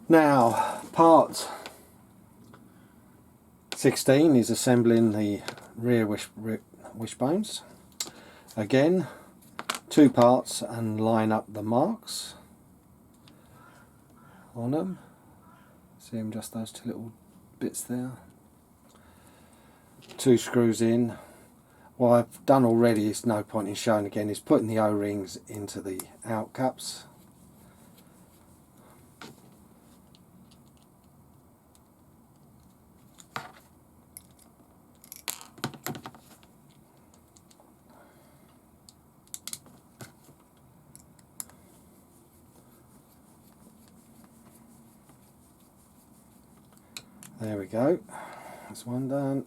Now, part 16 is assembling the rear wishbones. Again, 2 parts and line up the marks on them. See them, just those 2 little bits there. 2 screws in. What I've done already, is no point in showing again, is putting the O-rings into the out caps. There we go, that's one done.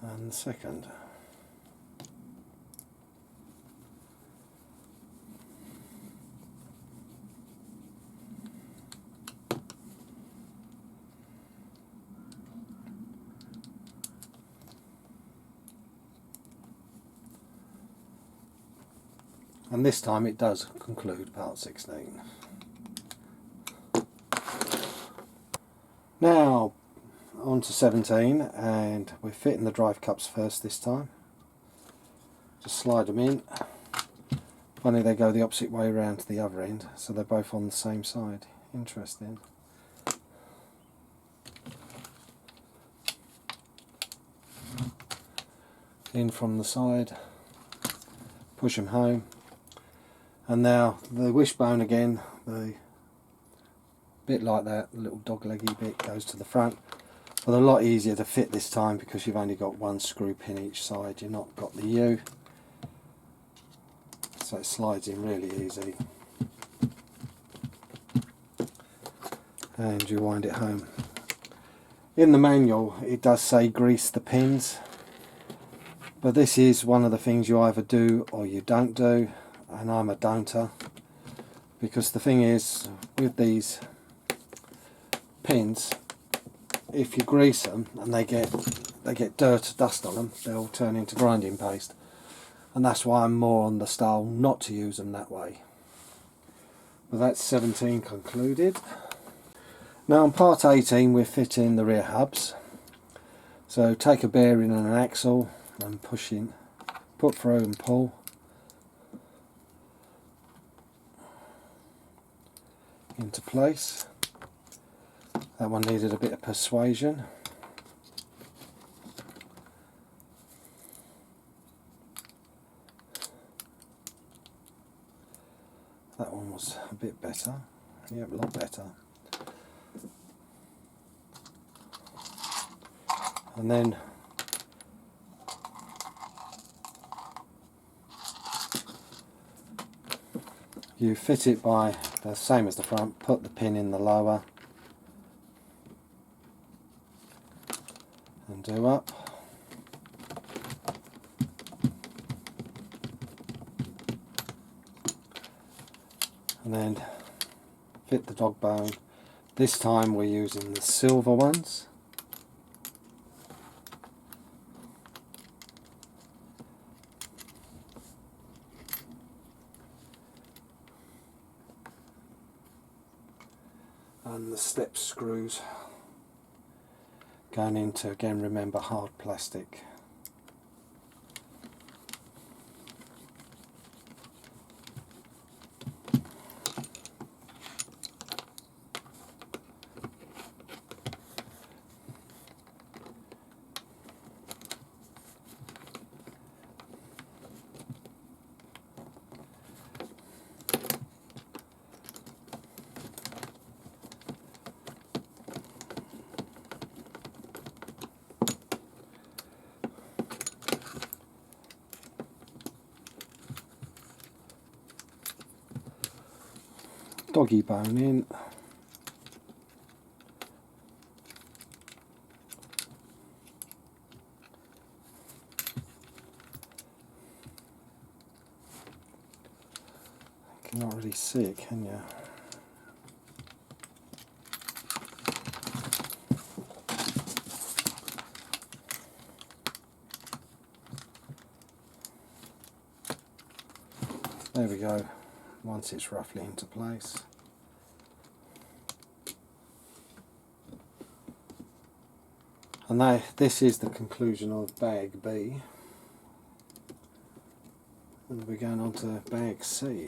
And the second. And this time it does conclude part 16. Now on to 17, and we're fitting the drive cups first this time. Just slide them in. Funny, they go the opposite way around to the other end, so they're both on the same side. Interesting. In from the side, push them home. And now the wishbone again, the bit like that, the little dog-leggy bit goes to the front. But a lot easier to fit this time because you've only got 1 screw pin each side, you've not got the U. So it slides in really easy. And you wind it home. In the manual it does say grease the pins, but this is one of the things you either do or you don't do. And I'm a don'ter, because the thing is with these pins, if you grease them and they get dirt, dust on them, they'll turn into grinding paste, and that's why I'm more on the style not to use them that way. But that's 17 concluded. Now on part 18 we're fitting the rear hubs. So take a bearing and an axle and push in, put through and pull. Into place. That one needed a bit of persuasion. That one was a bit better. Yep, a lot better. And then you fit it by the same as the front, put the pin in the lower and do up. And then fit the dog bone. This time we're using the silver ones. And the step screws going into, again remember, hard plastic. Doggy bone in. You cannot really see it, can you? There we go, once it's roughly into place. And now this is the conclusion of bag B. And we're going on to bag C.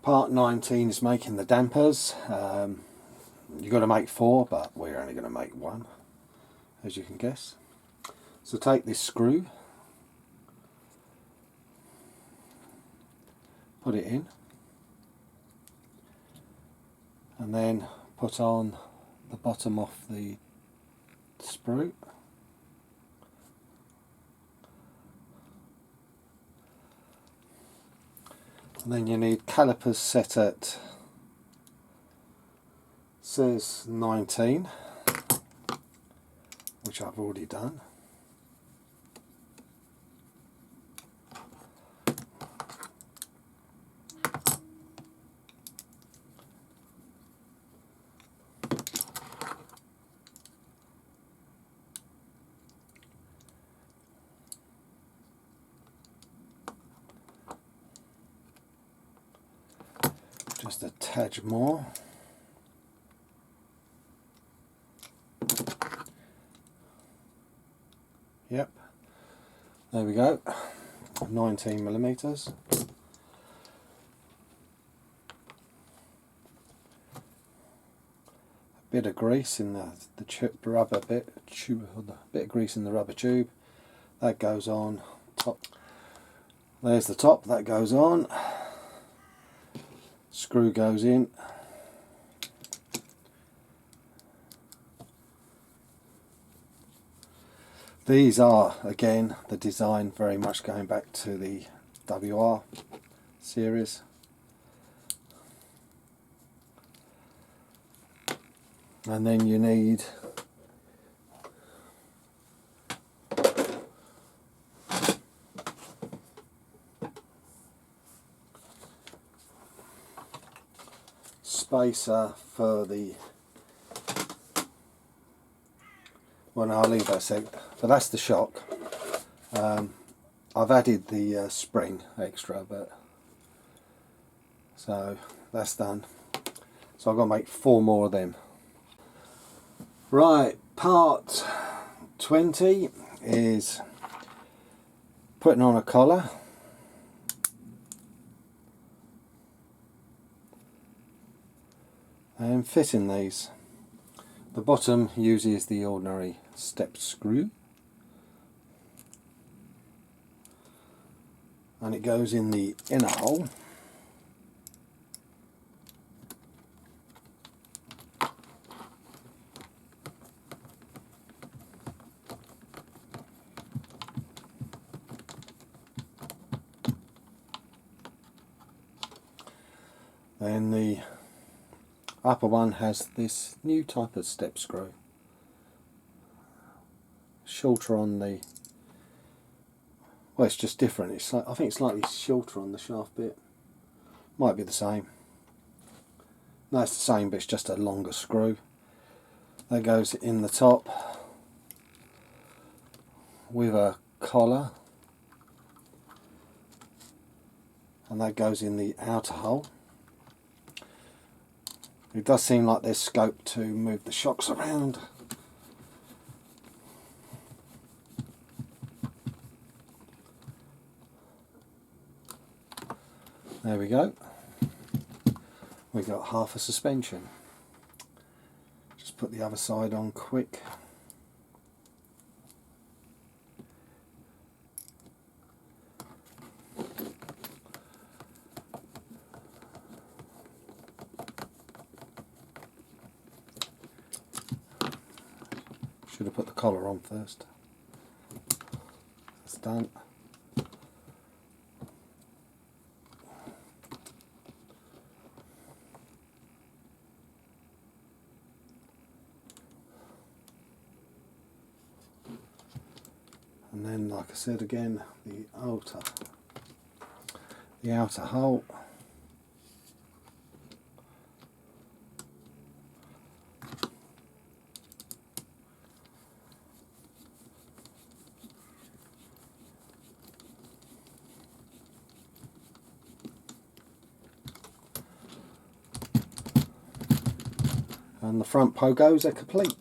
Part 19 is making the dampers. You've got to make 4, but we're only going to make 1, as you can guess. So take this screw, put it in, and then put on the bottom off the sprue. And then you need calipers set at, says 19, which I've already done. Just a tad more. Yep, there we go, 19mm. A bit of grease in the rubber bit, a bit of grease in the rubber tube. That goes on top. There's the top, that goes on. Screw goes in. These are, again, the design very much going back to the WR series. And then you need spacer for the, well, no, I'll leave that a sec, but that's the shock. I've added the spring extra, but so that's done. So I've got to make 4 more of them. Right, part 20 is putting on a collar. And fitting these. The bottom uses the ordinary step screw, and it goes in the inner hole. Then the upper one has this new type of step screw, shorter on the, well, it's just different. It's like, I think it's slightly shorter on the shaft bit. Might be the same. No, it's the same, but it's just a longer screw. That goes in the top with a collar, and that goes in the outer hole. It does seem like there's scope to move the shocks around. There we go. We got half a suspension. Just put the other side on quick. Should have put the collar on first. That's done. And then, like I said again, the outer hole. and the front pogos are complete.